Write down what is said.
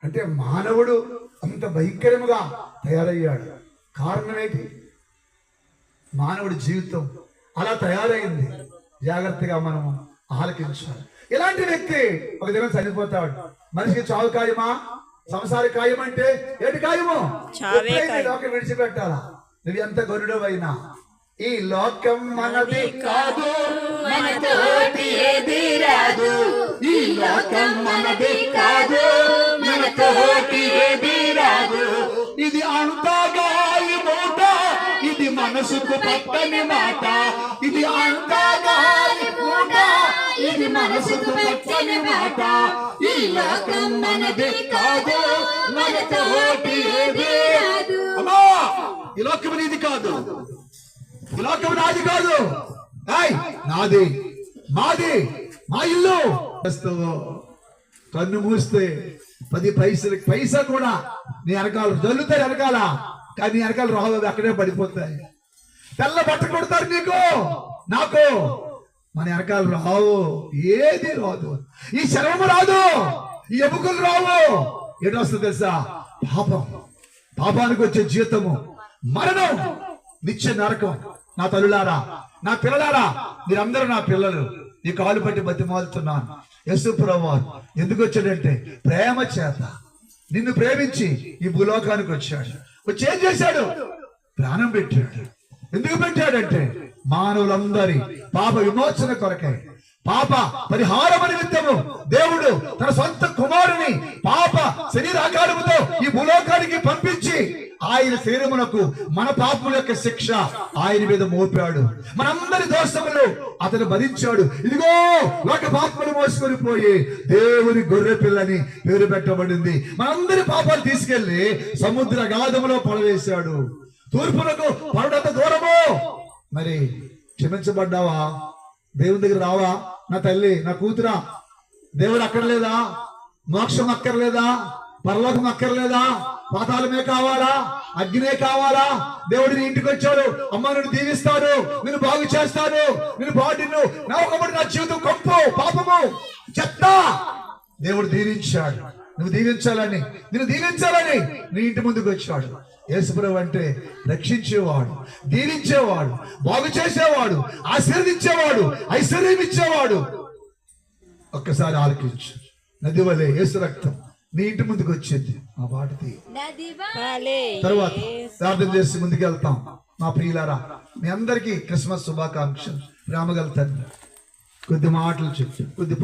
అంటే మానవుడు అంత భయంకరముగా తయారయ్యాడు. కారణం ఏంటి? మానవుడి జీవితం అలా తయారైంది. జాగ్రత్తగా మనము ఆలకించాలి. ఇలాంటి వ్యక్తి ఒక దినం చనిపోతాడు. మనిషికి చావు ఖాయమా? సంసార ఖాయం అంటే ఏంటి ఖాయము? లోకం విడిచిపెట్టాలా. నువ్వు ఎంత గరుడవైనా ఈ లోకం మనది కాదు, మనతోటి ఏది రాదు. ఈ లోకం మనది కాదు, మనతోటి ఏది రాదు. ఇది అంతా గాలి మూట, ఇది మనసుకు పట్టని మాట. ఇది అంతా గాలి మూట, ఇది మనసుకు పచ్చని మాట. ఈ లోకం మనది కాదు, మనతోటి ఏది రాదు. అమ్మా, ఈ లోకం నీది కాదు, ఈ లోకం నాది కాదు. నాది, మాది, మా ఇల్లు. కన్ను మూస్తే 10 పైసా కూడా నీ వెనకాల జల్లుతాయి. వెనకాల కానీ నీ వెనకాల రావు, అక్కడే పడిపోతాయి. తెల్ల బట్ట కొడతారు నీకు, నాకు. మన వెనకాల రావు, ఏది రాదు. ఈ శరము రాదు, ఈ ఎముకలు రావు. ఏడు వస్తుంది తెలుసా? పాపం. పాపానికి వచ్చే జీతము మరణం, నిత్య నరకం. నా తల్లులారా, నా పిల్లలారా, మీరందరూ నా పిల్లలు. నీ కాలు పట్టి బతిమాలుతున్నాను. యేసు ప్రభువు ఎందుకు వచ్చాడంటే ప్రేమ చేత నిన్ను ప్రేమించి ఈ భూలోకానికి వచ్చాడు. వచ్చి ఏం చేశాడు? ప్రాణం పెట్టాడు. ఎందుకు పెట్టాడంటే మానవులందరి పాప విమోచన కొరకై, పాప పరిహారం నిమిత్తము దేవుడు తన సొంత కుమారుని పాప శరీరాకారముతో ఈ భూలోకానికి పంపించి ఆయన శరీరమునకు మన పాపముల యొక్క శిక్ష ఆయన మీద మోపాడు. మనందరి దోషములు అతను భరించాడు. ఇదిగో లోక పాపములు మోసుకొని పోయి దేవుని గొర్రె పిల్లని పేరు పెట్టబడింది. మనందరి పాపాలు తీసుకెళ్లి సముద్ర గాధములో పడవేశాడు. తూర్పునకు పడడంత దూరము. మరి క్షమించబడ్డావా? దేవుని దగ్గర రావా? నా తల్లి, నా కూతురా, దేవుడు అక్కర్లేదా? మోక్షం అక్కర్లేదా? పరలోకం అక్కర్లేదా? పాతాళమే కావాలా? అగ్నే కావాలా? దేవుడిని ఇంటికి వచ్చాడు. అమ్మ నిన్ను దీవిస్తాడు, నిన్ను బాగు చేస్తాడు, నిన్ను బాగుండు. నా జీవితం కంపు, పాపము, చెత్త. దేవుడు దీవించాడు. నువ్వు దీవించాలని, నిన్ను దీవించాలని నీ ఇంటి ముందుకు వచ్చాడు. యేసుప్రభువు అంటే రక్షించేవాడు, దీవించేవాడు, బాగు చేసేవాడు, ఆశీర్వదించేవాడు, ఐశ్వర్యం ఇచ్చేవాడు. ఒక్కసారి ఆలకించు. నది వలె యేసు రక్తం నీ ఇంటి ముందుకు వచ్చింది. ఆ పాటది తర్వాత ప్రార్థన చేసి ముందుకెళ్తాం. మా ప్రియులారా, మీ అందరికీ క్రిస్మస్ శుభాకాంక్షలు. ప్రేమగల తండ్రి, కొద్ది మాటలు చెప్పు, కొద్ది